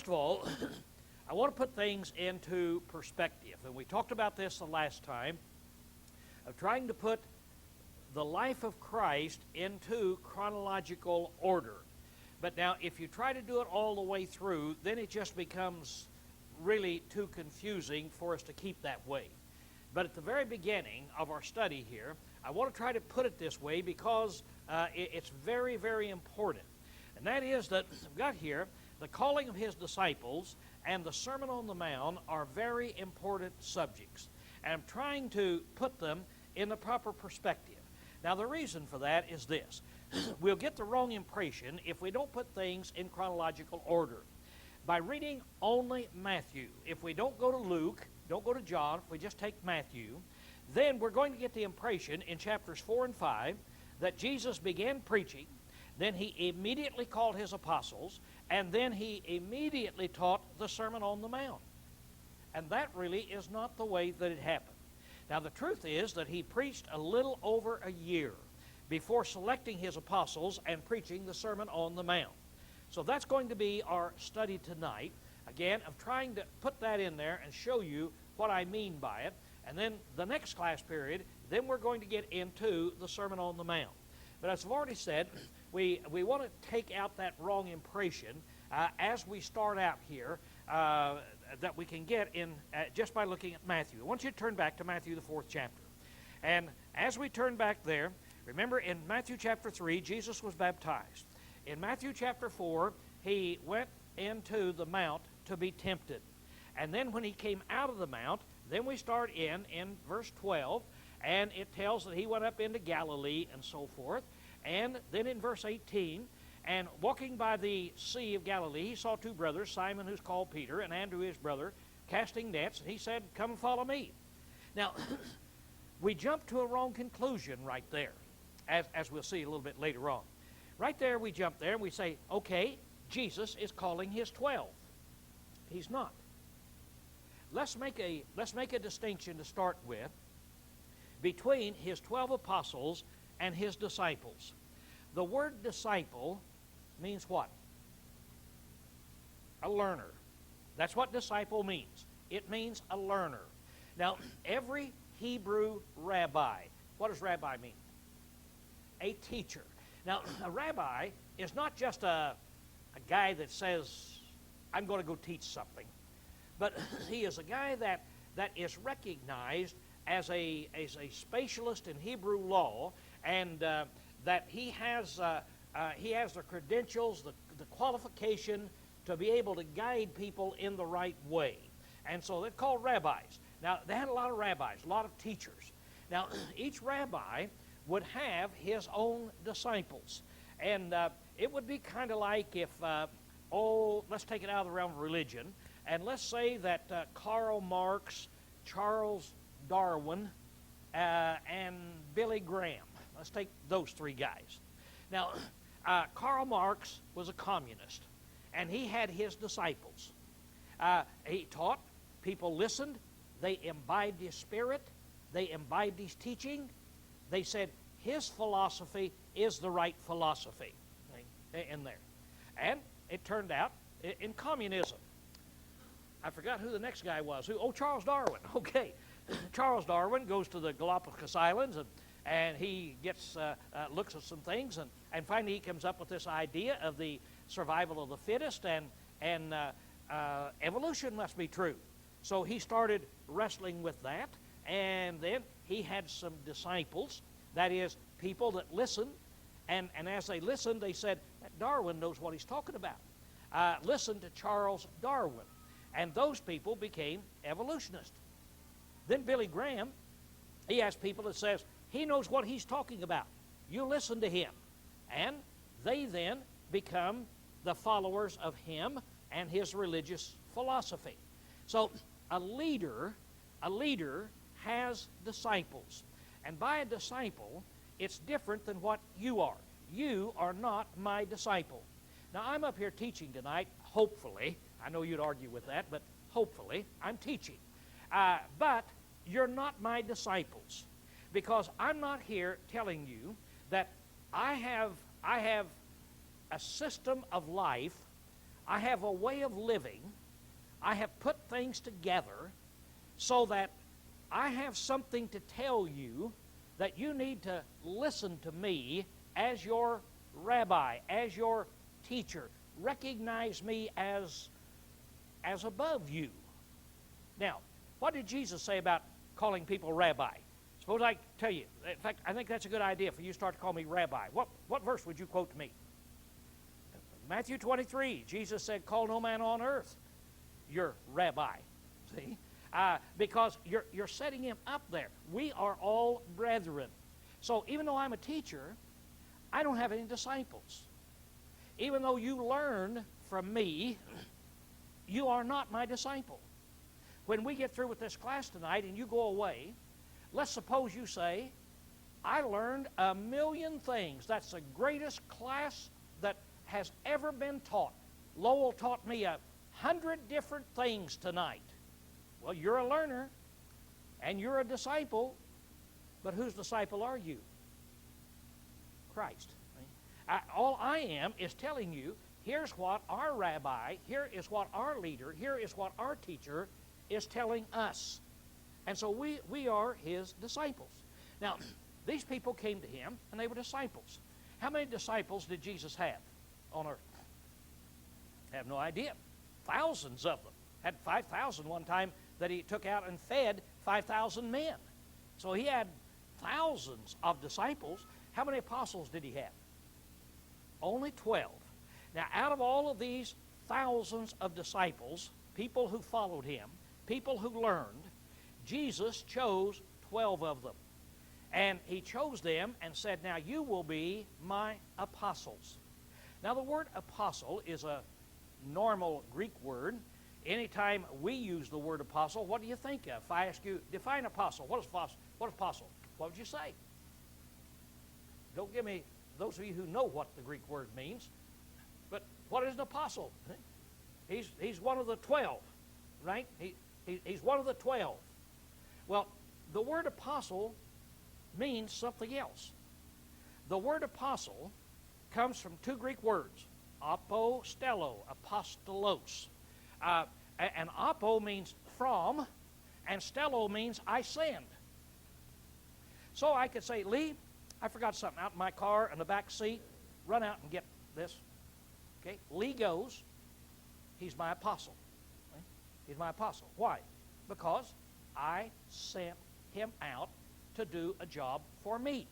First of all, I want to put things into perspective. And we talked about this the last time, of trying to put the life of Christ into chronological order. But now, if you try to do it all the way through, then it just becomes really too confusing for us to keep that way. But at the very beginning of our study here, I want to try to put it this way because it's very, very important. And that is that I've got here the calling of his disciples and the Sermon on the Mount are very important subjects. And I'm trying to put them in the proper perspective. Now, the reason for that is this. We'll get the wrong impression if we don't put things in chronological order. By reading only Matthew, if we don't go to Luke, don't go to John, if we just take Matthew, then we're going to get the impression in chapters 4 and 5 that Jesus began preaching, then he immediately called his apostles, and then he immediately taught the Sermon on the Mount. And that really is not the way that it happened. Now, the truth is that he preached a little over a year before selecting his apostles and preaching the Sermon on the Mount. So that's going to be our study tonight. Again, of trying to put that in there and show you what I mean by it. And then the next class period, then we're going to get into the Sermon on the Mount. But as I've already said, we want to take out that wrong impression as we start out here that we can get in just by looking at Matthew. I want you to turn back to Matthew, the 4th chapter. And as we turn back there, remember in Matthew chapter 3, Jesus was baptized. In Matthew chapter 4, he went into the mount to be tempted. And then when he came out of the mount, then we start in verse 12, and it tells that he went up into Galilee and so forth. And then in verse 18, and walking by the Sea of Galilee, he saw two brothers, Simon, who's called Peter, and Andrew, his brother, casting nets. And he said, "Come and follow me." Now, we jump to a wrong conclusion right there, as we'll see a little bit later on. Right there, we jump there and we say, okay, Jesus is calling his 12. He's not. Let's make a distinction to start with between his 12 apostles and his disciples. The word disciple means what? A learner. That's what disciple means. It means a learner. Now, every Hebrew rabbi, what does rabbi mean? A teacher. Now, a rabbi is not just a guy that says, I'm going to go teach something. But he is a guy that is recognized as a specialist in Hebrew law, and that he has the credentials, the qualification to be able to guide people in the right way. And so they're called rabbis. Now, they had a lot of rabbis, a lot of teachers. Now, each rabbi would have his own disciples. And it would be kind of like if, let's take it out of the realm of religion, and let's say that Karl Marx, Charles Darwin, and Billy Graham. Let's take those three guys. Now, Karl Marx was a communist, and he had his disciples. He taught, people listened, they imbibed his spirit, they imbibed his teaching. They said his philosophy is the right philosophy in there. And it turned out in communism. I forgot who the next guy was. Charles Darwin. Okay. Charles Darwin goes to the Galapagos Islands, and he gets looks at some things, and finally he comes up with this idea of the survival of the fittest, and evolution must be true. So he started wrestling with that, and then he had some disciples, that is, people that listened, and as they listened, they said, Darwin knows what he's talking about. Listen to Charles Darwin. And those people became evolutionists. Then Billy Graham, he has people that says, he knows what he's talking about. You listen to him. And they then become the followers of him and his religious philosophy. So a leader has disciples. And by a disciple, it's different than what you are. You are not my disciple. Now, I'm up here teaching tonight, hopefully. I know you'd argue with that, but hopefully I'm teaching. But you're not my disciples, because I'm not here telling you that I have a system of life, I have a way of living. I have put things together so that I have something to tell you that you need to listen to me as your rabbi, as your teacher. Recognize me as above you. Now, what did Jesus say about calling people rabbi? Suppose I tell you. In fact, I think that's a good idea for you to start to call me rabbi. What verse would you quote to me? Matthew 23, Jesus said, call no man on earth your rabbi. See? Because you're setting him up there. We are all brethren. So even though I'm a teacher, I don't have any disciples. Even though you learn from me, you are not my disciple. When we get through with this class tonight and you go away, let's suppose you say, I learned 1,000,000 things. That's the greatest class that has ever been taught. Lowell taught me 100 different things tonight. Well, you're a learner, and you're a disciple, but whose disciple are you? Christ. All I am is telling you, here's what our rabbi, here is what our leader, here is what our teacher is telling us. And so we are his disciples. Now, these people came to him, and they were disciples. How many disciples did Jesus have on earth? I have no idea. Thousands of them. Had 5,000 one time that he took out and fed 5,000 men. So he had thousands of disciples. How many apostles did he have? Only 12. Now, out of all of these thousands of disciples, people who followed him, people who learned, Jesus chose 12 of them. And he chose them and said, now you will be my apostles. Now, the word apostle is a normal Greek word. Anytime we use the word apostle, what do you think of? If I ask you, define apostle, what is apostle? What would you say? Don't give me, those of you who know what the Greek word means, but what is an apostle? He's one of the 12, right? He's one of the 12. Well, the word apostle means something else. The word apostle comes from two Greek words, apostello, apostolos. And apo means from, and stello means I send. So I could say, Lee, I forgot something out in my car in the back seat. Run out and get this. Okay? Lee goes. He's my apostle. Okay? He's my apostle. Why? Because I sent him out to do a job for me.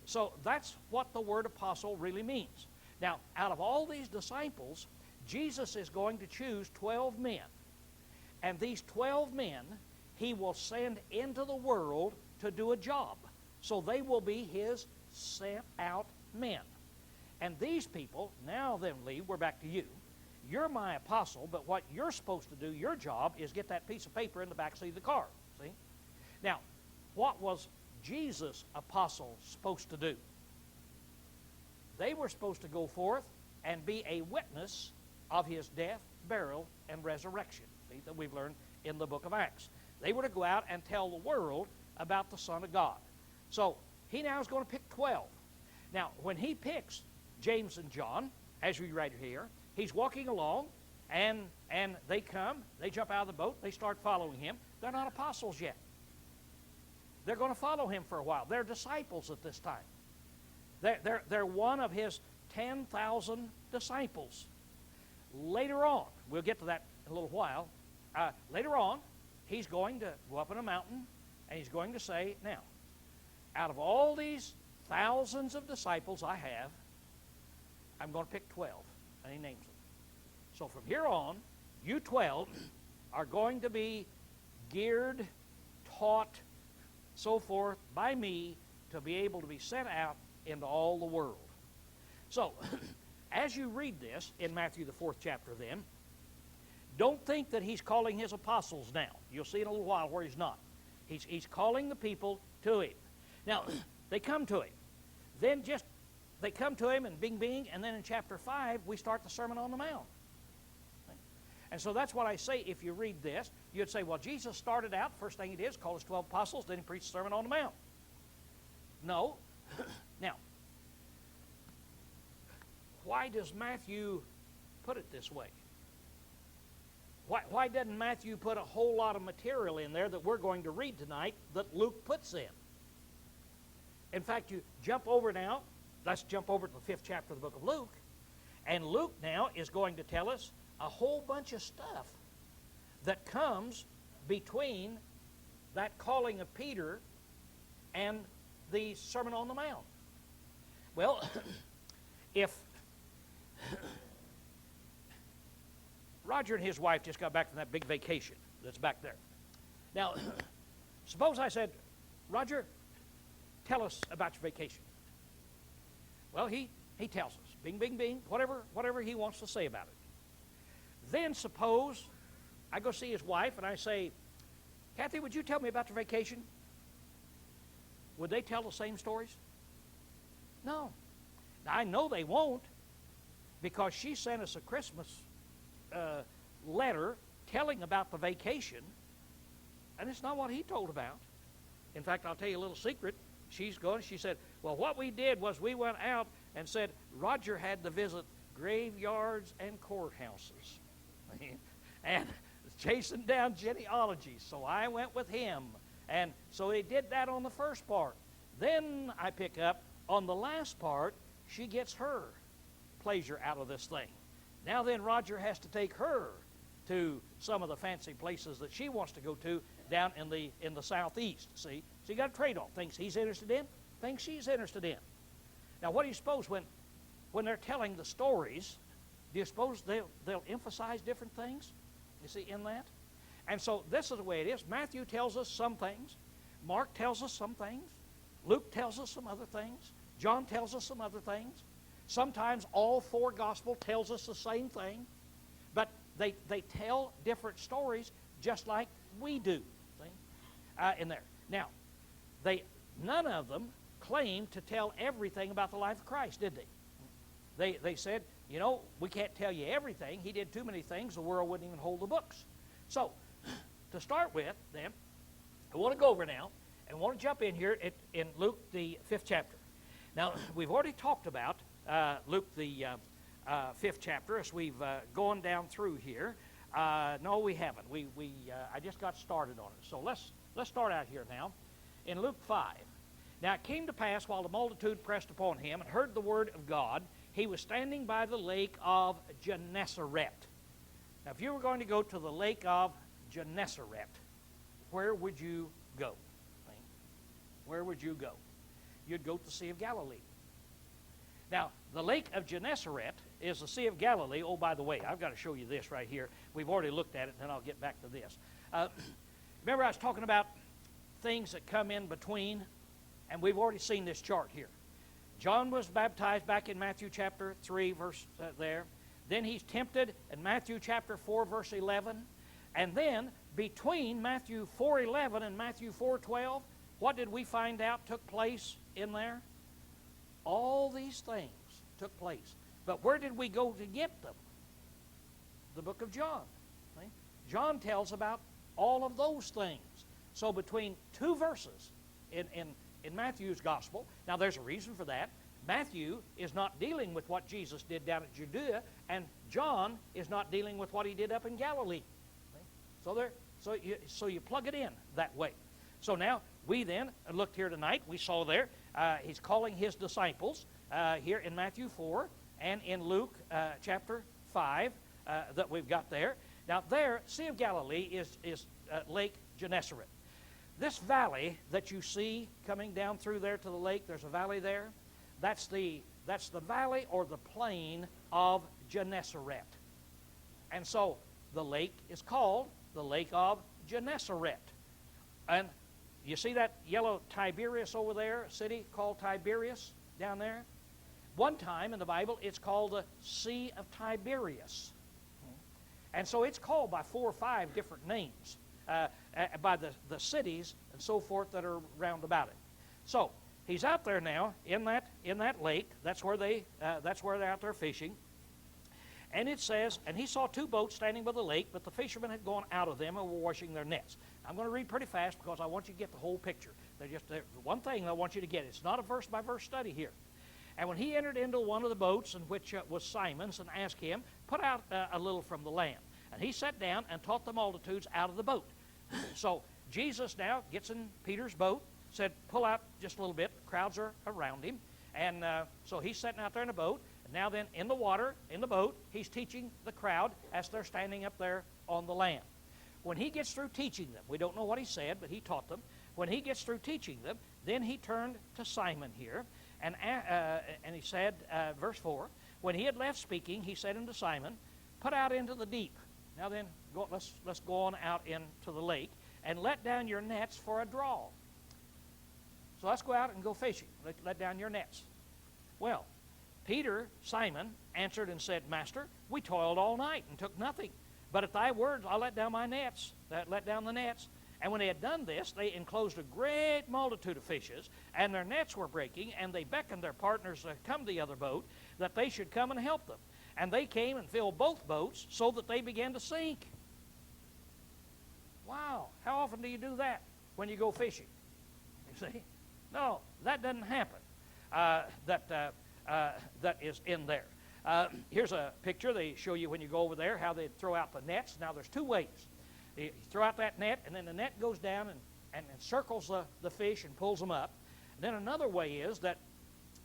So that's what the word apostle really means. Now, out of all these disciples, Jesus is going to choose 12 men. And these 12 men, he will send into the world to do a job. So they will be his sent out men. And these people, now then, Lee, we're back to you. You're my apostle, but what you're supposed to do, your job, is get that piece of paper in the back seat of the car. See? Now, what was Jesus' apostle supposed to do? They were supposed to go forth and be a witness of his death, burial, and resurrection, see, that we've learned in the book of Acts. They were to go out and tell the world about the Son of God. So he now is going to pick 12. Now, when he picks James and John, as we read here, he's walking along, and they come, they jump out of the boat, they start following him. They're not apostles yet. They're going to follow him for a while. They're disciples at this time. They're one of his 10,000 disciples. Later on, we'll get to that in a little while, later on, he's going to go up on a mountain, and he's going to say, now, out of all these thousands of disciples I have, I'm going to pick 12, and he names them. So from here on, you 12 are going to be geared, taught, so forth, by me to be able to be sent out into all the world. So, as you read this in Matthew the 4th chapter then, don't think that he's calling his apostles now. You'll see in a little while where he's not. He's calling the people to him. Now, they come to him. Then they come to him and bing, bing, and then in chapter 5, we start the Sermon on the Mount. And so that's what I say. If you read this, you'd say, well, Jesus started out, first thing he did is call his 12 apostles, then he preached the Sermon on the Mount. No. Now, why does Matthew put it this way? Why doesn't Matthew put a whole lot of material in there that we're going to read tonight that Luke puts in? In fact, you jump over now. Let's jump over to the 5th chapter of the book of Luke. And Luke now is going to tell us a whole bunch of stuff that comes between that calling of Peter and the Sermon on the Mount. Well, if Roger and his wife just got back from that big vacation that's back there. Now, suppose I said, Roger, tell us about your vacation. Well, he tells us, bing, bing, bing, whatever he wants to say about it. Then suppose I go see his wife and I say, Kathy, would you tell me about your vacation? Would they tell the same stories? No. Now, I know they won't, because she sent us a Christmas letter telling about the vacation, and it's not what he told about. In fact, I'll tell you a little secret. She said, well, what we did was we went out and said Roger had to visit graveyards and courthouses and chasing down genealogies, so I went with him. And so they did that on the first part. Then I pick up on the last part, she gets her pleasure out of this thing. Now then, Roger has to take her to some of the fancy places that she wants to go to down in the southeast. See, so you got a trade-off. Things he's interested in, things she's interested in. Now, what do you suppose when they're telling the stories? Do you suppose they'll emphasize different things? You see, in that. And so this is the way it is. Matthew tells us some things. Mark tells us some things. Luke tells us some other things. John tells us some other things. Sometimes all 4 Gospels tells us the same thing. But they tell different stories just like we do. See? In there. Now, none of them claimed to tell everything about the life of Christ, did they? They said, you know, we can't tell you everything. He did too many things. The world wouldn't even hold the books. So, to start with, then, I want to go over now and want to jump in here in Luke, the 5th chapter. Now, we've already talked about Luke, the 5th chapter, as we've gone down through here. No, we haven't. I just got started on it. So let's start out here now in Luke 5. Now, it came to pass while the multitude pressed upon him and heard the word of God, he was standing by the lake of Gennesaret. Now, if you were going to go to the lake of Gennesaret, where would you go? Where would you go? You'd go to the Sea of Galilee. Now, the lake of Gennesaret is the Sea of Galilee. Oh, by the way, I've got to show you this right here. We've already looked at it, and then I'll get back to this. Remember I was talking about things that come in between, and we've already seen this chart here. John was baptized back in Matthew chapter 3, verse there. Then he's tempted in Matthew chapter 4, verse 11. And then between Matthew 4:11 and Matthew 4:12, what did we find out took place in there? All these things took place. But where did we go to get them? The book of John. See? John tells about all of those things. So between 2 verses in Matthew's gospel, now there's a reason for that. Matthew is not dealing with what Jesus did down at Judea, and John is not dealing with what he did up in Galilee. So you plug it in that way. So now we then looked here tonight. We saw there he's calling his disciples here in Matthew 4 and in Luke chapter 5 that we've got there. Now there, Sea of Galilee is Lake Gennesaret. This valley that you see coming down through there to the lake, there's a valley there. That's the valley or the plain of Gennesaret. And so the lake is called the Lake of Gennesaret. And you see that yellow Tiberias over there, a city called Tiberias down there? One time in the Bible, it's called the Sea of Tiberias. And so it's called by 4 or 5 different names, by the cities and so forth that are round about it. So he's out there now in that lake. That's where they're out there fishing. And it says, and he saw 2 boats standing by the lake, but the fishermen had gone out of them and were washing their nets. I'm going to read pretty fast because I want you to get the whole picture. There's one thing I want you to get. It's not a verse-by-verse study here. And when he entered into one of the boats, in which was Simon's, and asked him, put out a little from the land. And he sat down and taught the multitudes out of the boat. So Jesus now gets in Peter's boat, said, pull out just a little bit. Crowds are around him. And so he's sitting out there in the boat. And now then in the water, in the boat, he's teaching the crowd as they're standing up there on the land. When he gets through teaching them, we don't know what he said, but he taught them. When he gets through teaching them, then he turned to Simon here. And he said, verse 4, when he had left speaking, he said unto Simon, put out into the deep. Now then, let's go on out into the lake and let down your nets for a draw. So let's go out and go fishing. Let down your nets. Well, Peter, Simon, answered and said, Master, we toiled all night and took nothing. But at thy words I'll let down my nets. Let down the nets. And when they had done this, they enclosed a great multitude of fishes, and their nets were breaking, and they beckoned their partners to come to the other boat, that they should come and help them. And they came and filled both boats, so that they began to sink. Wow, how often do you do that when you go fishing? You see? No, that doesn't happen. That is in there. Here's a picture. They show you when you go over there how they throw out the nets. Now, there's two ways. You throw out that net, and then the net goes down and circles the fish and pulls them up. And then another way is that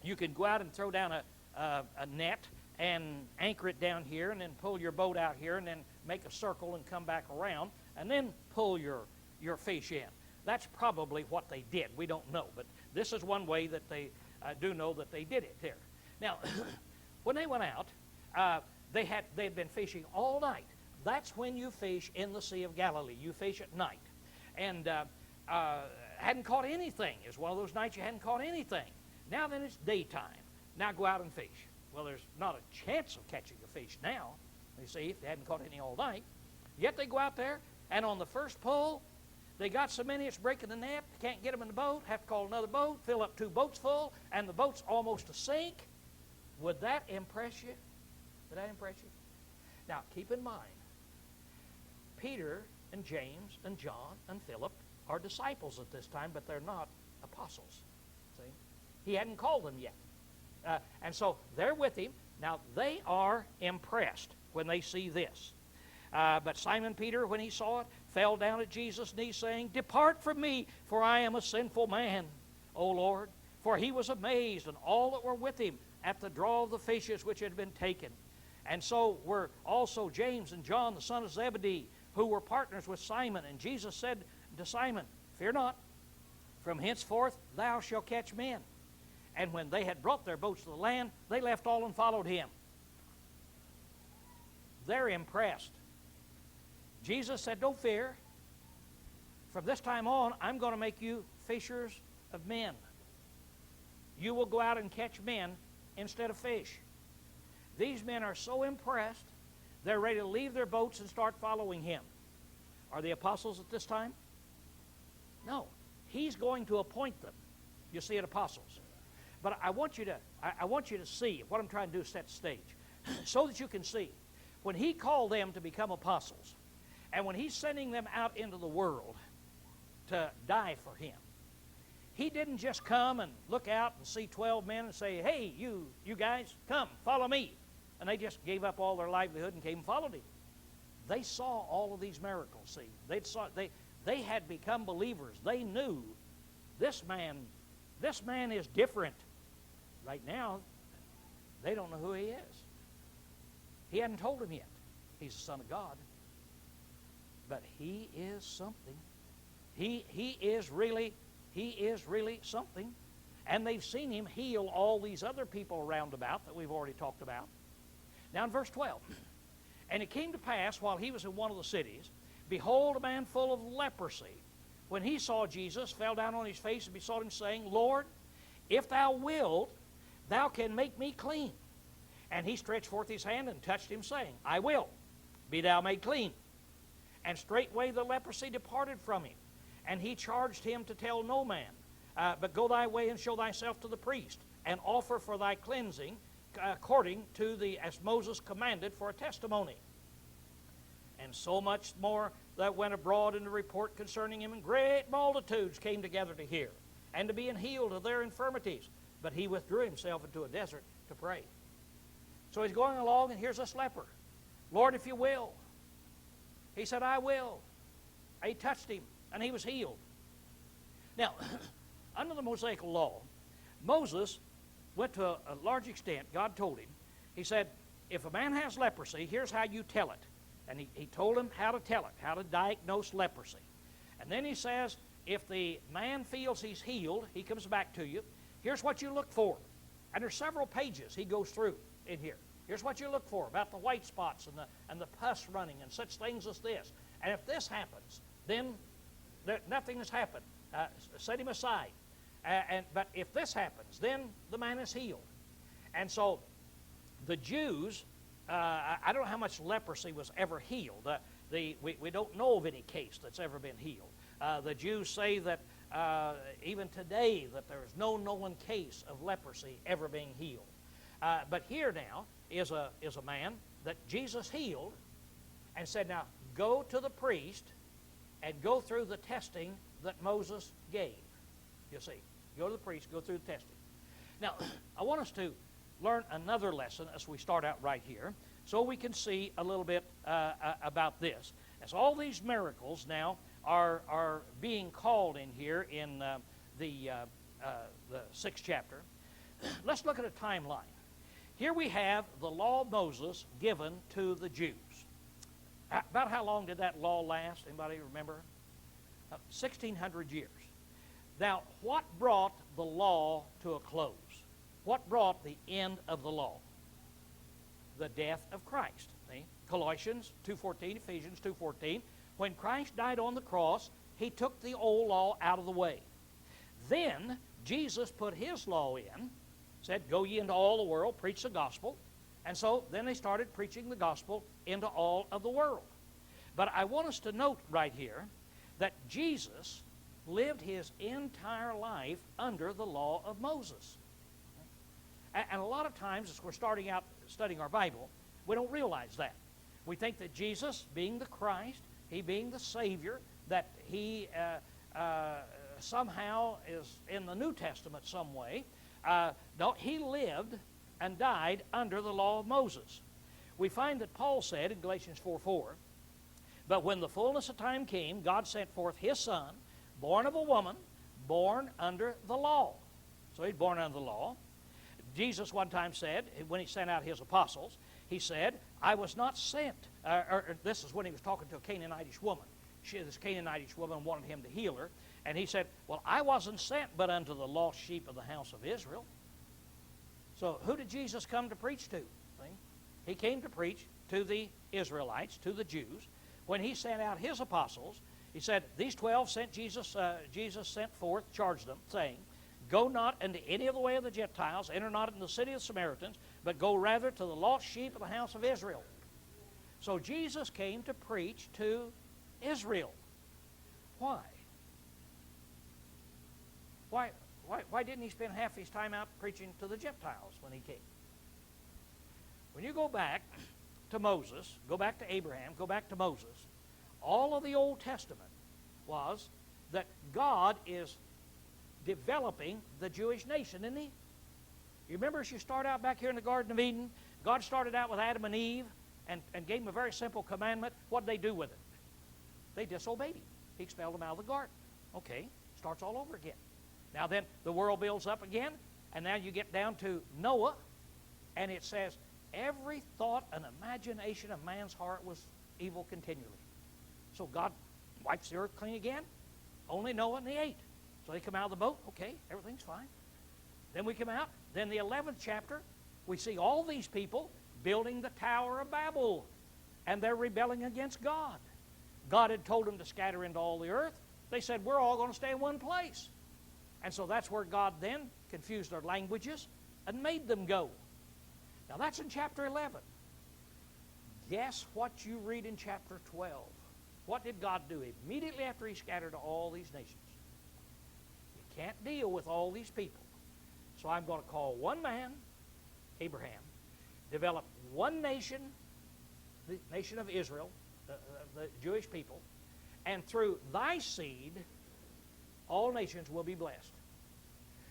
you can go out and throw down a net and anchor it down here and then pull your boat out here and then make a circle and come back around and then pull your fish in. That's probably what they did. We don't know, but this is one way that they do know that they did it there. Now, when they went out, they had been fishing all night. That's when you fish in the Sea of Galilee. You fish at night. And hadn't caught anything. It's one of those nights you hadn't caught anything. Now then it's daytime. Now go out and fish. Well, there's not a chance of catching a fish now, you see, if they hadn't caught any all night. Yet they go out there, and on the first pull, they got so many it's breaking the net, can't get them in the boat, have to call another boat, fill up 2 boats full, and the boat's almost to sink. Would that impress you? Would that impress you? Now, keep in mind, Peter and James and John and Philip are disciples at this time, but they're not apostles. See? He hadn't called them yet. And so they're with him. Now, they are impressed when they see this. But Simon Peter, when he saw it, fell down at Jesus' knees, saying, Depart from me, for I am a sinful man, O Lord. For he was amazed, and all that were with him, at the draw of the fishes which had been taken. And so were also James and John, the son of Zebedee, who were partners with Simon. And Jesus said to Simon, Fear not, from henceforth thou shalt catch men. And when they had brought their boats to the land, they left all and followed him. They're impressed. Jesus said, Don't fear. From this time on, I'm going to make you fishers of men. You will go out and catch men instead of fish. These men are so impressed, they're ready to leave their boats and start following him. Are they apostles at this time? No. He's going to appoint them. You see it, apostles. But I want you to see, what I'm trying to do is set the stage, so that you can see. When he called them to become apostles, and when he's sending them out into the world to die for him, he didn't just come and look out and see 12 men and say, Hey, you guys, come, follow me. And they just gave up all their livelihood and came and followed him. They saw all of these miracles, see. They had become believers. They knew this man is different. Right now, they don't know who he is. He hadn't told them yet. He's the Son of God. But he is something. He is really something. And they've seen him heal all these other people around about that we've already talked about. Now in verse 12. And it came to pass, while he was in one of the cities, behold, a man full of leprosy, when he saw Jesus, fell down on his face and besought him, saying, Lord, if thou wilt, thou can make me clean. And he stretched forth his hand and touched him, saying, I will, be thou made clean. And straightway the leprosy departed from him. And he charged him to tell no man, but go thy way and show thyself to the priest, and offer for thy cleansing, according to as Moses commanded, for a testimony. And so much more that went abroad in the report concerning him, and great multitudes came together to hear, and to be healed of their infirmities. But he withdrew himself into a desert to pray. So he's going along, and here's this leper. Lord, if you will. He said, I will. He touched him, and he was healed. Now, under the Mosaic law, Moses went to a large extent. God told him, he said, if a man has leprosy, here's how you tell it. And he told him how to tell it, how to diagnose leprosy. And then he says, if the man feels he's healed, he comes back to you. Here's what you look for. And there's several pages he goes through in here. Here's what you look for about the white spots and the pus running and such things as this. And if this happens, then nothing has happened. Set him aside. But if this happens, then the man is healed. And so the Jews, I don't know how much leprosy was ever healed. We don't know of any case that's ever been healed. The Jews say that even today that there is no known case of leprosy ever being healed. But here now is a man that Jesus healed and said, now go to the priest and go through the testing that Moses gave. You see, go to the priest, go through the testing. Now, I want us to learn another lesson as we start out right here so we can see a little bit about this. As all these miracles now are being called in here in the 6th chapter, let's look at a timeline. Here we have the law of Moses given to the Jews. About how long did that law last? Anybody remember? 1,600 years. Now, what brought the law to a close? What brought the end of the law? The death of Christ. See? Colossians 2:14, Ephesians 2:14. When Christ died on the cross, he took the old law out of the way. Then Jesus put his law in, said, go ye into all the world, preach the gospel. And so then they started preaching the gospel into all of the world. But I want us to note right here that Jesus lived his entire life under the law of Moses. And a lot of times as we're starting out studying our Bible, we don't realize that. We think that Jesus, being the Christ, he being the Savior, that he somehow is in the New Testament some way. No, he lived and died under the law of Moses. We find that Paul said in Galatians 4:4, but when the fullness of time came, God sent forth his Son, born of a woman, born under the law. So he's born under the law. Jesus one time said, when he sent out his apostles, he said, I was not sent. This is when he was talking to a Canaanitish woman. This Canaanitish woman wanted him to heal her. And he said, well, I wasn't sent but unto the lost sheep of the house of Israel. So who did Jesus come to preach to? See? He came to preach to the Israelites, to the Jews. When he sent out his apostles, he said, these 12 sent Jesus sent forth, charged them, saying, go not into any of the way of the Gentiles, enter not into the city of the Samaritans, but go rather to the lost sheep of the house of Israel. So Jesus came to preach to Israel. Why? Why didn't he spend half his time out preaching to the Gentiles when he came? When you go back to Moses, go back to Abraham, go back to Moses, all of the Old Testament was that God is developing the Jewish nation, isn't he? You remember as you start out back here in the Garden of Eden, God started out with Adam and Eve and gave them a very simple commandment. What did they do with it? They disobeyed him. He expelled them out of the garden. Okay, starts all over again. Now then, the world builds up again, and now you get down to Noah, and it says, every thought and imagination of man's heart was evil continually. So God wipes the earth clean again. Only Noah and the 8. So they come out of the boat. Okay, everything's fine. Then we come out. Then the 11th chapter, we see all these people building the Tower of Babel, and they're rebelling against God. God had told them to scatter into all the earth. They said, we're all going to stay in one place. And so that's where God then confused their languages and made them go. Now that's in chapter 11. Guess what you read in chapter 12? What did God do immediately after he scattered all these nations? You can't deal with all these people. So I'm going to call one man, Abraham, develop one nation, the nation of Israel, the Jewish people, and through thy seed, all nations will be blessed.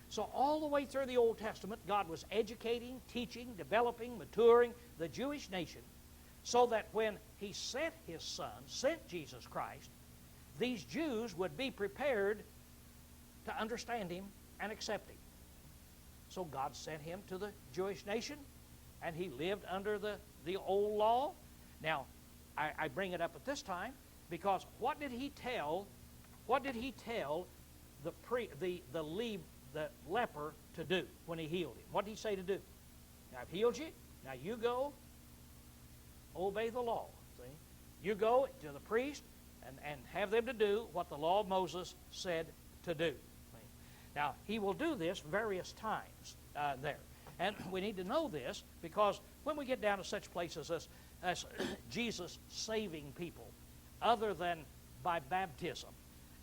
So all the way through the Old Testament, God was educating, teaching, developing, maturing the Jewish nation so that when he sent his Son, sent Jesus Christ, these Jews would be prepared to understand him and accept him. So God sent him to the Jewish nation, and he lived under the old law. Now, I bring it up at this time because what did he tell the leper to do when he healed him? What did he say to do? Now, I've healed you. Now you go obey the law. See? You go to the priest and have them to do what the law of Moses said to do. See? Now, he will do this various times there. And we need to know this because when we get down to such places as Jesus saving people other than by baptism,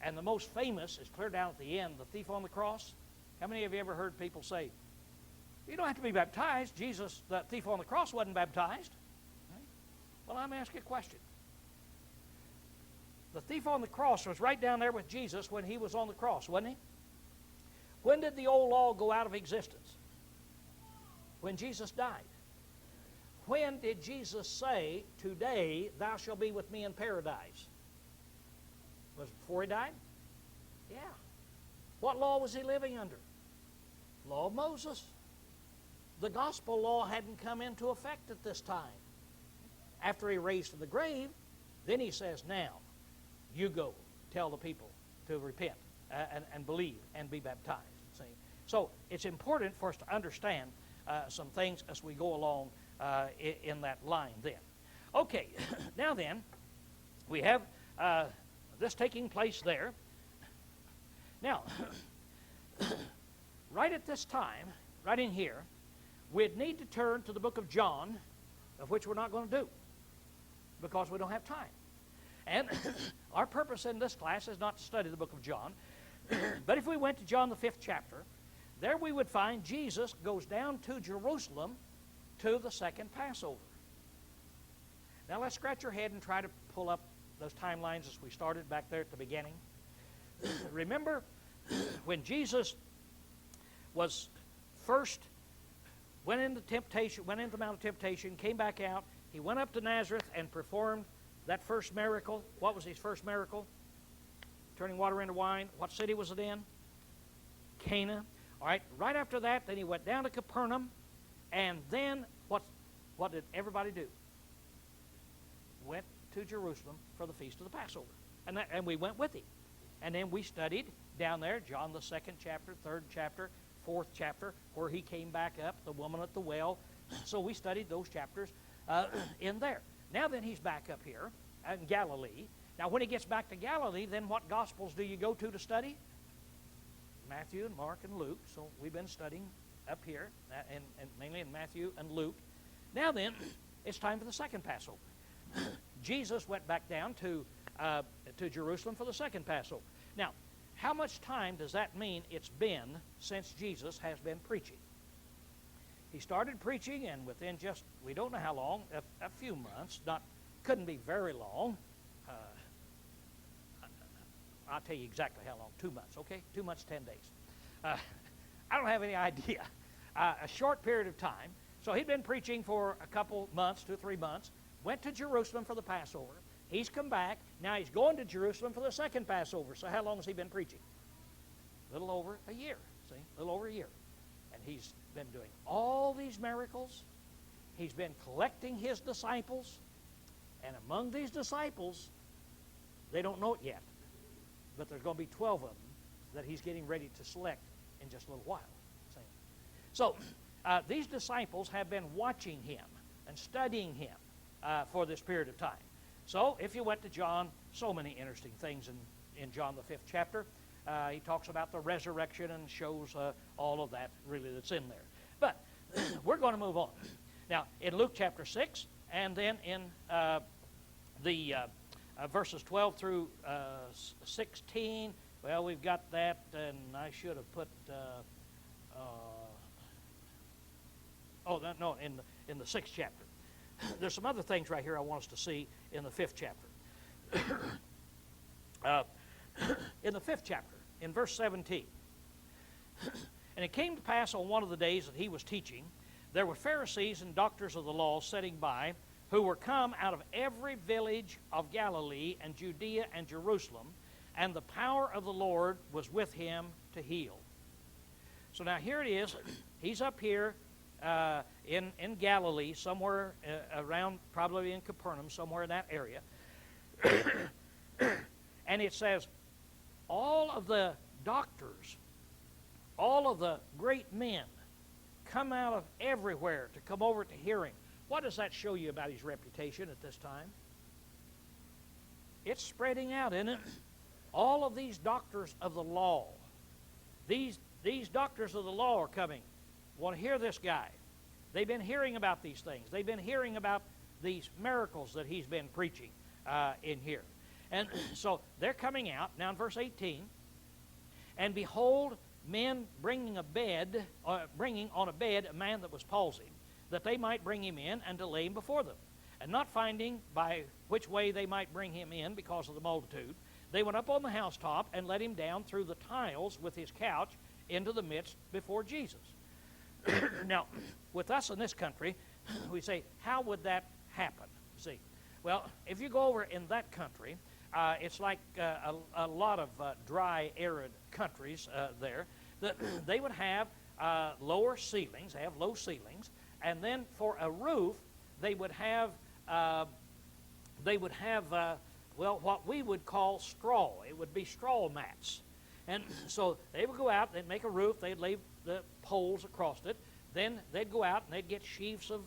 and the most famous is clear down at the end, the thief on the cross. How many of you ever heard people say, you don't have to be baptized. Jesus, the thief on the cross, wasn't baptized. Right? Well, I'm asking a question. The thief on the cross was right down there with Jesus when he was on the cross, wasn't he? When did the old law go out of existence? When Jesus died. When did Jesus say, today thou shalt be with me in paradise? Was it before he died? Yeah. What law was he living under? Law of Moses. The gospel law hadn't come into effect at this time. After he raised from the grave, then he says, now, you go, tell the people to repent and believe and be baptized. See? So it's important for us to understand some things as we go along in that line then. Okay, now then, we have this taking place there. Now, right at this time, right in here, we'd need to turn to the book of John, of which we're not going to do because we don't have time. And our purpose in this class is not to study the book of John, but if we went to John the 5th chapter, there we would find Jesus goes down to Jerusalem to the second Passover. Now let's scratch your head and try to pull up those timelines as we started back there at the beginning. Remember when Jesus was first went into the Mount of Temptation, came back out, he went up to Nazareth and performed that first miracle. What was his first miracle? Turning water into wine. What city was it in? Cana. All right. Right after that, then he went down to Capernaum, and then what did everybody do? Went to Jerusalem for the feast of the Passover, and we went with him, and then we studied down there John the 2nd chapter, 3rd chapter, 4th chapter, where he came back up, the woman at the well. So we studied those chapters in there. Now then he's back up here in Galilee. Now when he gets back to Galilee, then what Gospels do you go to study? Matthew and Mark and Luke. So we've been studying up here, and mainly in Matthew and Luke. Now then, it's time for the second Passover. Jesus went back down to Jerusalem for the second Passover. Now, how much time does that mean it's been since Jesus has been preaching? He started preaching, and within just, we don't know how long, a few months, couldn't be very long. I'll tell you exactly how long, 2 months, okay? 2 months, 10 days. I don't have any idea. A short period of time. So he'd been preaching for a couple months, 2 or 3 months, went to Jerusalem for the Passover. He's come back. Now he's going to Jerusalem for the second Passover. So how long has he been preaching? A little over a year, see? A little over a year. And he's been doing all these miracles. He's been collecting his disciples. And among these disciples, they don't know it yet, but there's going to be 12 of them that he's getting ready to select in just a little while. See? So these disciples have been watching him and studying him for this period of time. So if you went to John, so many interesting things in John the 5th chapter. He talks about the resurrection and shows all of that really that's in there. But we're going to move on. Now, in Luke chapter 6, and then in the verses 12 through 16, well, we've got that, and I should have put, in the 6th chapter. There's some other things right here I want us to see in the 5th chapter. In the 5th chapter, in verse 17, and it came to pass on one of the days that he was teaching, there were Pharisees and doctors of the law sitting by, who were come out of every village of Galilee and Judea and Jerusalem, and the power of the Lord was with him to heal. So now here it is. He's up here in Galilee, somewhere around, probably in Capernaum, somewhere in that area. And it says, all of the doctors, all of the great men come out of everywhere to come over to hear him. What does that show you about his reputation at this time? It's spreading out, isn't it? All of these doctors of the law, these doctors of the law are coming, want to hear this guy. They've been hearing about these things. They've been hearing about these miracles that he's been preaching in here. And so they're coming out. Now in verse 18, and behold, men bringing on a bed a man that was palsied, that they might bring him in and to lay him before them. And not finding by which way they might bring him in because of the multitude, they went up on the housetop and let him down through the tiles with his couch into the midst before Jesus. Now, with us in this country, we say, how would that happen? See, well, if you go over in that country, it's like a lot of dry, arid countries there. They would have lower ceilings, they have low ceilings, and then for a roof, they would have well, what we would call straw. It would be straw mats. And so they would go out, they'd make a roof, they'd lay the poles across it, then they'd go out and they'd get sheaves of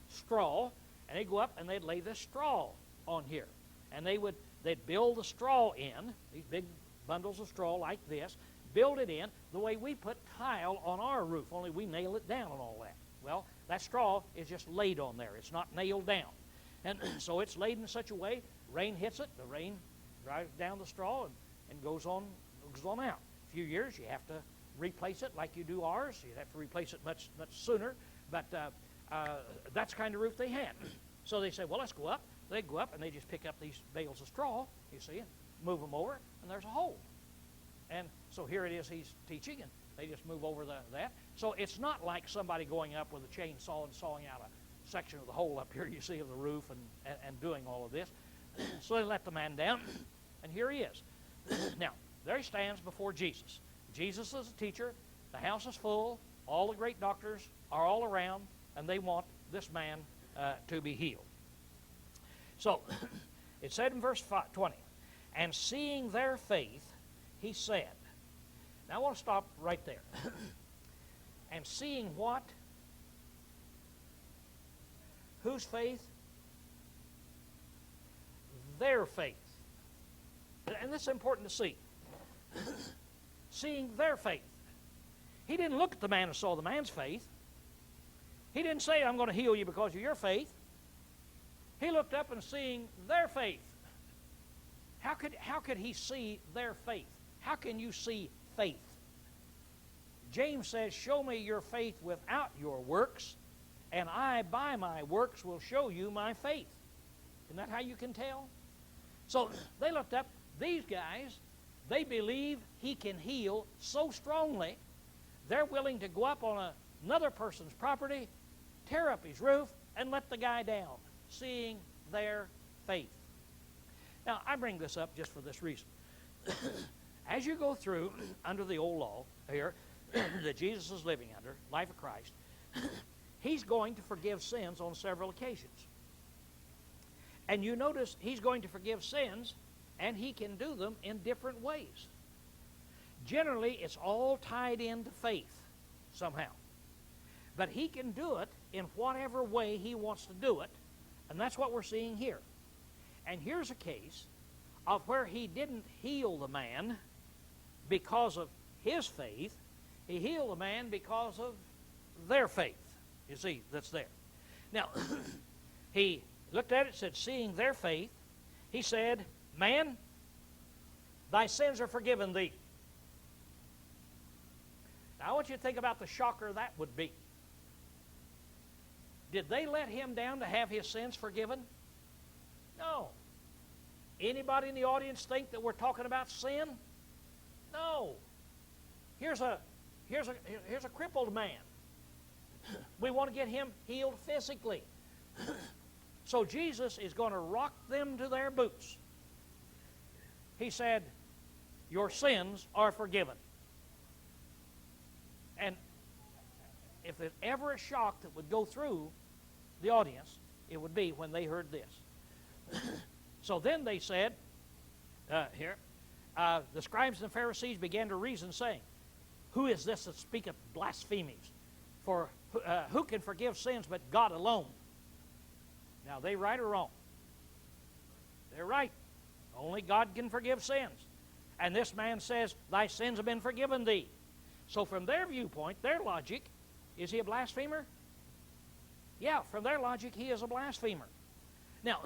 straw, and they'd go up and they'd lay this straw on here. And they'd build the straw in, these big bundles of straw like this, build it in the way we put tile on our roof, only we nail it down and all that. Well, that straw is just laid on there. It's not nailed down. And so it's laid in such a way, rain hits it, the rain drives down the straw and goes on out. A few years, you have to replace it like you do ours. You'd have to replace it much sooner, but that's the kind of roof they had. So they say, well, let's go up. They go up and they just pick up these bales of straw, you see, and move them over, and there's a hole. And so here it is, he's teaching, and they just move over that. So it's not like somebody going up with a chainsaw and sawing out a section of the hole up here, you see, of the roof and doing all of this. So they let the man down, and here he is. Now, there he stands before Jesus. Jesus is a teacher. The house is full. All the great doctors are all around, and they want this man to be healed. So, it said in verse 20, and seeing their faith, he said. Now, I want to stop right there. And seeing what? Whose faith? Their faith. And this is important to see. Seeing their faith. He didn't look at the man and saw the man's faith. He didn't say, I'm going to heal you because of your faith. He looked up and seeing their faith. How could he see their faith? How can you see faith? James says, show me your faith without your works, and I by my works will show you my faith. Isn't that how you can tell? So they looked up. These guys, they believe he can heal so strongly, they're willing to go up on another person's property, tear up his roof, and let the guy down, seeing their faith. Now, I bring this up just for this reason. As you go through under the old law here that Jesus is living under, life of Christ, he's going to forgive sins on several occasions. And you notice he's going to forgive sins, and he can do them in different ways. Generally, it's all tied into faith somehow. But he can do it in whatever way he wants to do it, and that's what we're seeing here. And here's a case of where he didn't heal the man because of his faith. He healed the man because of their faith. You see, that's there. Now, he looked at it, said, seeing their faith, he said, man, thy sins are forgiven thee. Now, I want you to think about the shocker that would be. Did they let him down to have his sins forgiven? No. Anybody in the audience think that we're talking about sin? No. Here's a crippled man. We want to get him healed physically. So Jesus is going to rock them to their boots. He said, your sins are forgiven. And if there's ever a shock that would go through the audience, it would be when they heard this. So then they said, the scribes and the Pharisees began to reason, saying, who is this that speaketh blasphemies? For who can forgive sins but God alone? Now, they right or wrong? They're right. Only God can forgive sins. And this man says, thy sins have been forgiven thee. So from their viewpoint, their logic, is he a blasphemer? Yeah, from their logic, he is a blasphemer. Now,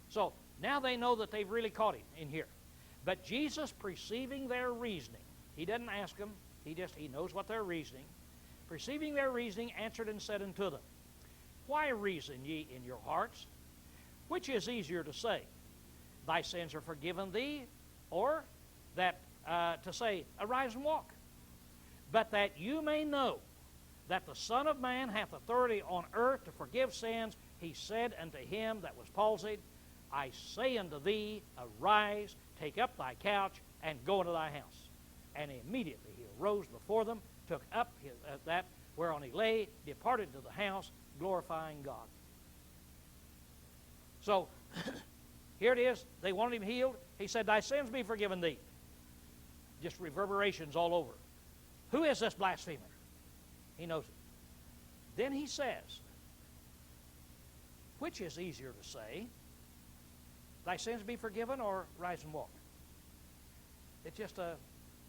so now they know that they've really caught him in here. But Jesus, perceiving their reasoning, he doesn't ask them, he knows what they're reasoning. Perceiving their reasoning, answered and said unto them, why reason ye in your hearts? Which is easier to say, thy sins are forgiven thee, or that to say, arise and walk? But that you may know that the Son of Man hath authority on earth to forgive sins, he said unto him that was palsied, I say unto thee, arise, take up thy couch, and go into thy house. And immediately he arose before them, took up that whereon he lay, departed to the house, glorifying God. So, here it is. They wanted him healed. He said, thy sins be forgiven thee. Just reverberations all over. Who is this blasphemer? He knows it. Then he says, which is easier to say, thy sins be forgiven, or rise and walk? It's just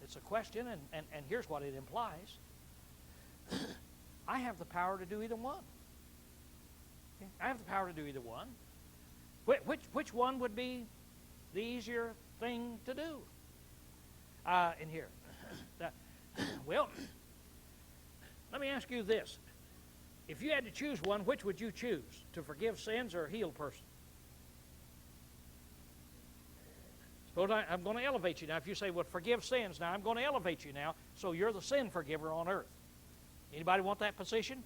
it's a question, and here's what it implies. I have the power to do either one. Okay? I have the power to do either one. Which one would be the easier thing to do? In here. Well, let me ask you this. If you had to choose one, which would you choose? To forgive sins or heal a person? Suppose I'm going to elevate you now. If you say, well, forgive sins, now I'm going to elevate you now, so you're the sin forgiver on earth. Anybody want that position?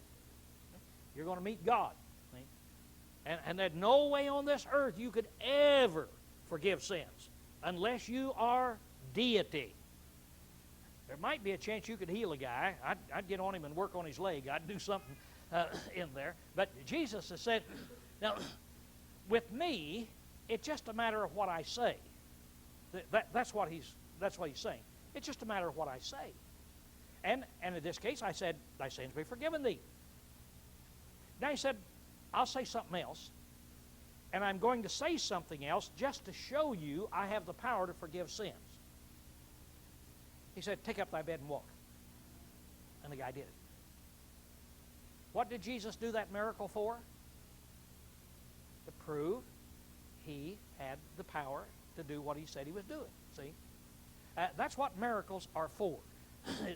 You're going to meet God. And there's no way on this earth you could ever forgive sins unless you are deity. There might be a chance you could heal a guy. I'd get on him and work on his leg. I'd do something in there. But Jesus has said, now, with me, it's just a matter of what I say. That's what he's saying. It's just a matter of what I say. And in this case, I said, thy sins be forgiven thee. Now he said, I'll say something else. And I'm going to say something else just to show you I have the power to forgive sins. He said, take up thy bed and walk. And the guy did it. What did Jesus do that miracle for? To prove he had the power to do what he said he was doing. See? That's what miracles are for.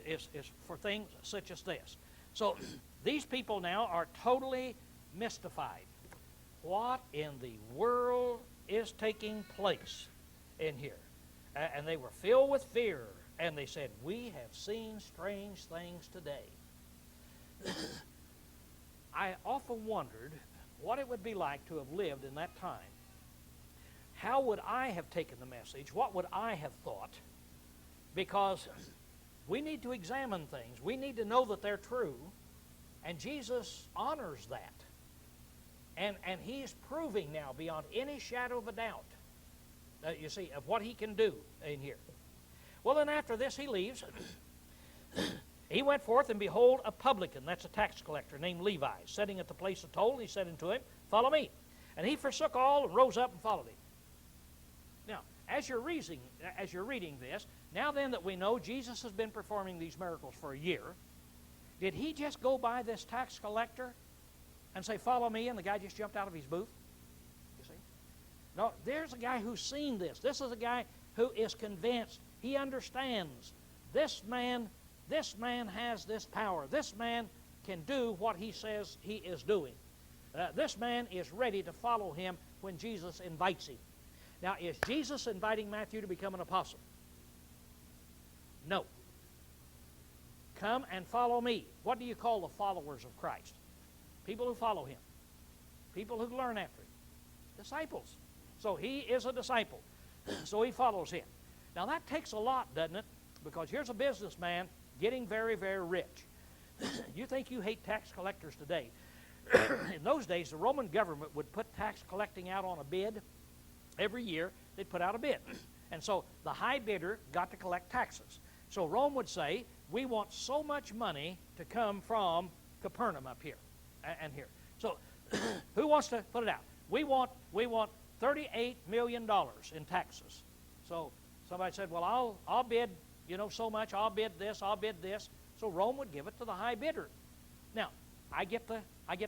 It's for things such as this. So these people now are totally mystified. What in the world is taking place in here? And they were filled with fear. And they said, we have seen strange things today. I often wondered what it would be like to have lived in that time. How would I have taken the message? What would I have thought? Because we need to examine things. We need to know that they're true. And Jesus honors that. And he's proving now beyond any shadow of a doubt, you see, of what he can do in here. Well, then after this, he leaves. He went forth, and behold, a publican, that's a tax collector, named Levi, sitting at the place of toll. He said unto him, follow me. And he forsook all and rose up and followed him. Now, as you're reading this, now then that we know Jesus has been performing these miracles for a year, did he just go by this tax collector and say, follow me, and the guy just jumped out of his booth? You see? No, there's a guy who's seen this. This is a guy who is convinced. He understands this man has this power. This man can do what he says he is doing. This man is ready to follow him when Jesus invites him. Now, is Jesus inviting Matthew to become an apostle? No. Come and follow me. What do you call the followers of Christ? People who follow him. People who learn after him. disciples. So he is a disciple. So he follows him. Now that takes a lot, doesn't it? Because here's a businessman getting very, very rich. You think you hate tax collectors today. In those days, the Roman government would put tax collecting out on a bid. Every year, they'd put out a bid. And so the high bidder got to collect taxes. So Rome would say, we want so much money to come from Capernaum up here and here. So who wants to put it out? We want $38 million in taxes. So somebody said, well, I'll bid, so much. I'll bid this. I'll bid this. So Rome would give it to the high bidder. Now, I get the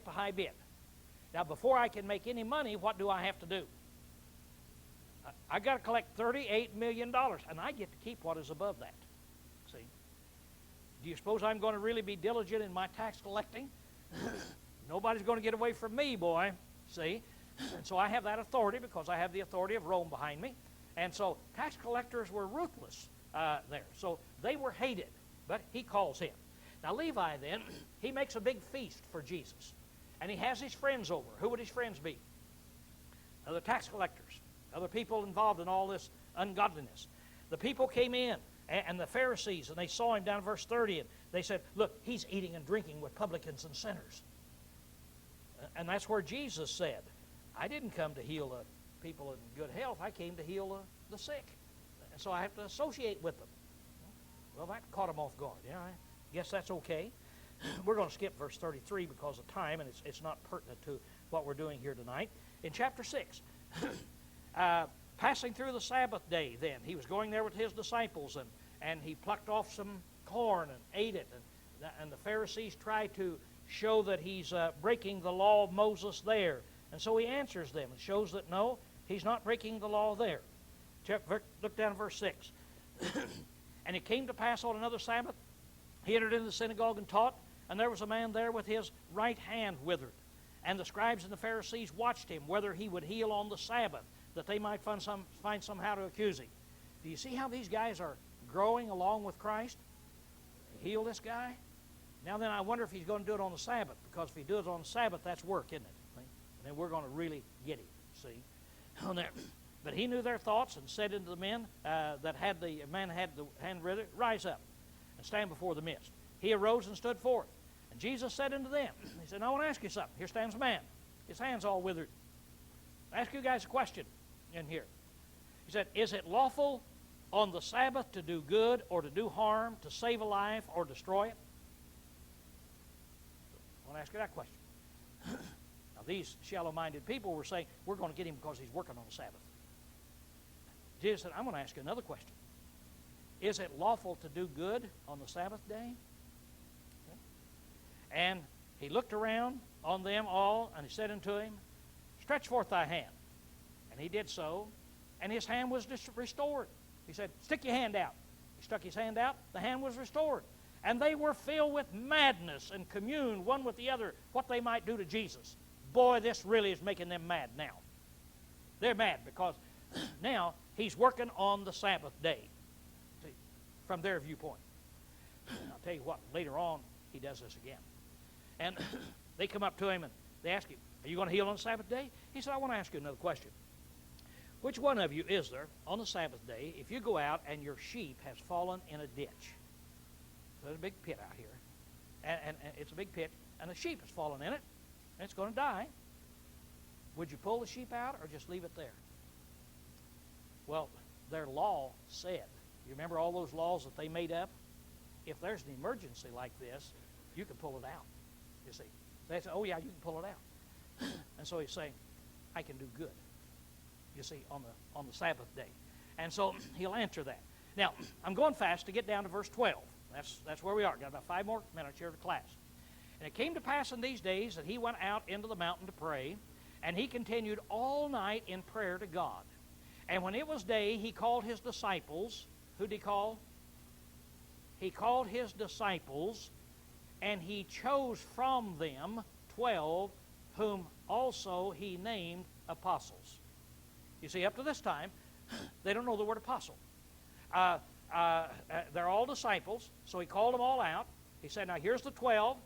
high bid. Now, before I can make any money, what do I have to do? I got to collect $38 million, and I get to keep what is above that. See? Do you suppose I'm going to really be diligent in my tax collecting? Nobody's going to get away from me, boy. See? And so I have that authority because I have the authority of Rome behind me. And so tax collectors were ruthless there. So they were hated, but he calls him. Now Levi then, he makes a big feast for Jesus. And he has his friends over. Who would his friends be? Other tax collectors. Other people involved in all this ungodliness. The people came in, and the Pharisees, and they saw him down in verse 30, and they said, look, he's eating and drinking with publicans and sinners. And that's where Jesus said, I didn't come to heal people in good health. I came to heal the sick. And so I have to associate with them. Well, that caught him off guard. Yeah, I guess that's okay. We're going to skip verse 33 because of time, and it's not pertinent to what we're doing here tonight. In chapter 6, passing through the Sabbath day then, he was going there with his disciples, and he plucked off some corn and ate it. And the Pharisees tried to show that he's breaking the law of Moses there. And so he answers them and shows that no, he's not breaking the law there. Look down at verse 6. And it came to pass on another Sabbath, he entered into the synagogue and taught, and there was a man there with his right hand withered. And the scribes and the Pharisees watched him, whether he would heal on the Sabbath, that they might find somehow to accuse him. Do you see how these guys are growing along with Christ? Heal this guy? Now then, I wonder if he's going to do it on the Sabbath, because if he does it on the Sabbath, that's work, isn't it? And then we're going to really get him, see? On there. But he knew their thoughts and said unto the men that had the hand withered, rise up and stand before the midst. He arose and stood forth. And Jesus said unto them, he said, I want to ask you something. Here stands a man. His hand's all withered. I ask you guys a question in here. He said, is it lawful on the Sabbath to do good or to do harm, to save a life or destroy it? I want to ask you that question. Now these shallow-minded people were saying, we're going to get him because he's working on the Sabbath. Jesus said, I'm going to ask you another question. Is it lawful to do good on the Sabbath day? Okay. And he looked around on them all, and he said unto him, stretch forth thy hand. And he did so, and his hand was restored. He said, stick your hand out. He stuck his hand out, the hand was restored. And they were filled with madness and communed one with the other what they might do to Jesus. Boy, this really is making them mad now. They're mad because now he's working on the Sabbath day, see, from their viewpoint. I'll tell you what, later on, he does this again. And they come up to him and they ask him, are you going to heal on the Sabbath day? He said, I want to ask you another question. Which one of you is there on the Sabbath day if you go out and your sheep has fallen in a ditch? So there's a big pit out here. And it's a big pit, and a sheep has fallen in it, and it's going to die. Would you pull the sheep out or just leave it there? Well, their law said, you remember all those laws that they made up? If there's an emergency like this, you can pull it out, you see. They say, oh yeah, you can pull it out. And so he's saying, I can do good, you see, on the Sabbath day. And so he'll answer that. Now, I'm going fast to get down to verse 12. That's where we are. Got about 5 more minutes here to class. And it came to pass in these days that he went out into the mountain to pray, and he continued all night in prayer to God. And when it was day, he called his disciples. Who did he call? He called his disciples, and he chose from them 12, whom also he named apostles. You see, up to this time, they don't know the word apostle. They're all disciples, so he called them all out. He said, now here's the 12,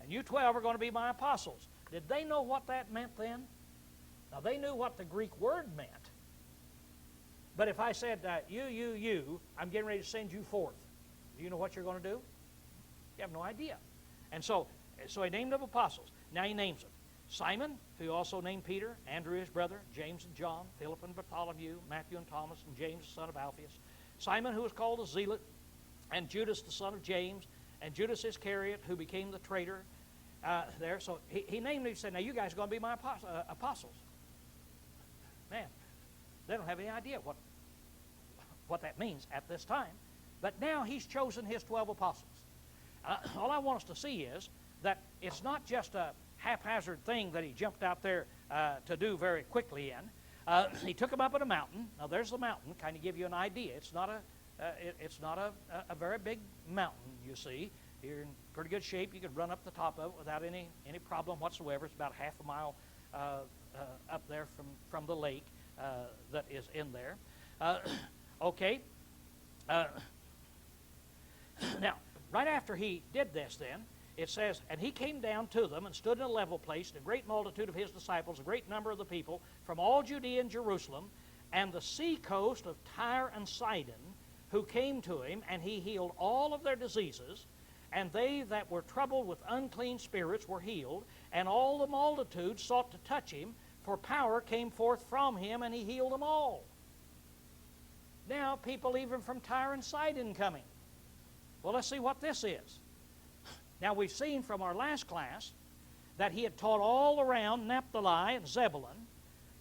and you 12 are going to be my apostles. Did they know what that meant then? Now, they knew what the Greek word meant. But if I said, you, I'm getting ready to send you forth, do you know what you're going to do? You have no idea. And so he named them apostles. Now he names them. Simon, who also named Peter, Andrew his brother, James and John, Philip and Bartholomew, Matthew and Thomas, and James the son of Alphaeus. Simon, who was called a zealot, and Judas the son of James, and Judas Iscariot, who became the traitor there. So he named them. He said, now you guys are going to be my apostles. Man, they don't have any idea what that means at this time. But now he's chosen his 12 apostles. All I want us to see is that it's not just a haphazard thing that he jumped out there to do very quickly in. He took them up on a mountain. Now there's the mountain, kind of give you an idea. It's not a very big mountain, you see. You're in pretty good shape. You could run up the top of it without any problem whatsoever. It's about half a mile up there from the lake that is in there. Okay. Now, right after he did this then, it says, and he came down to them and stood in a level place, and a great multitude of his disciples, a great number of the people, from all Judea and Jerusalem, and the sea coast of Tyre and Sidon, who came to him, and he healed all of their diseases, and they that were troubled with unclean spirits were healed, and all the multitude sought to touch him, for power came forth from him, and he healed them all. Now, people even from Tyre and Sidon coming. Well, let's see what this is. Now, we've seen from our last class that he had taught all around Naphtali and Zebulun,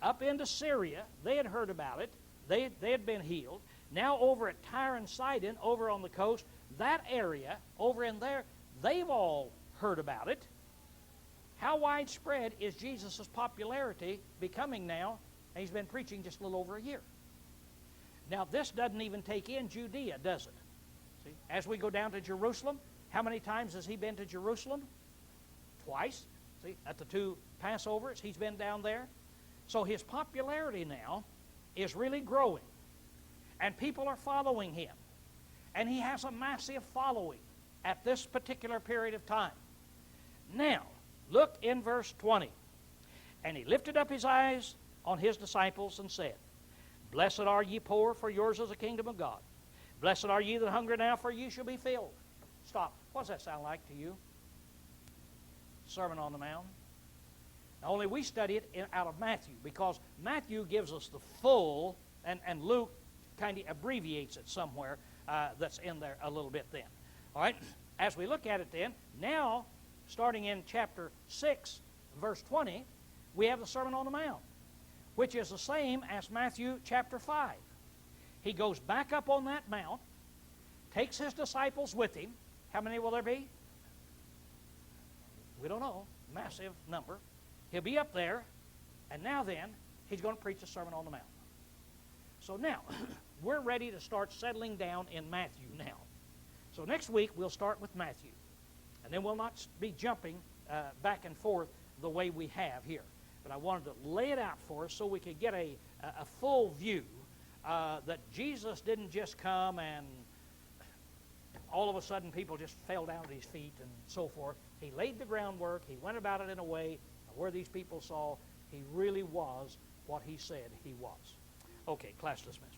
up into Syria. They had heard about it. They had been healed. Now, over at Tyre and Sidon, over on the coast, that area, over in there, they've all heard about it. How widespread is Jesus' popularity becoming now? And he's been preaching just a little over a year. Now, this doesn't even take in Judea, does it? See, as we go down to Jerusalem, how many times has he been to Jerusalem? Twice. See, at the 2 Passovers, he's been down there. So his popularity now is really growing. And people are following him. And he has a massive following at this particular period of time. Now, look in verse 20. And he lifted up his eyes on his disciples and said, Blessed are ye poor, for yours is the kingdom of God. Blessed are ye that hunger now, for ye shall be filled. Stop. What does that sound like to you? Sermon on the Mount. Now, only we study it out of Matthew, because Matthew gives us the full, and Luke kind of abbreviates it somewhere that's in there a little bit then. All right? As we look at it then, now, starting in chapter 6, verse 20, we have the Sermon on the Mount, which is the same as Matthew chapter 5. He goes back up on that mount, takes his disciples with him. How many will there be? We don't know. Massive number. He'll be up there, and now then, he's going to preach the Sermon on the Mount. So now, we're ready to start settling down in Matthew now. So next week, we'll start with Matthew. And then we'll not be jumping back and forth the way we have here. But I wanted to lay it out for us so we could get a full view that Jesus didn't just come and all of a sudden people just fell down at his feet and so forth. He laid the groundwork. He went about it in a way where these people saw he really was what he said he was. Okay, class dismissed.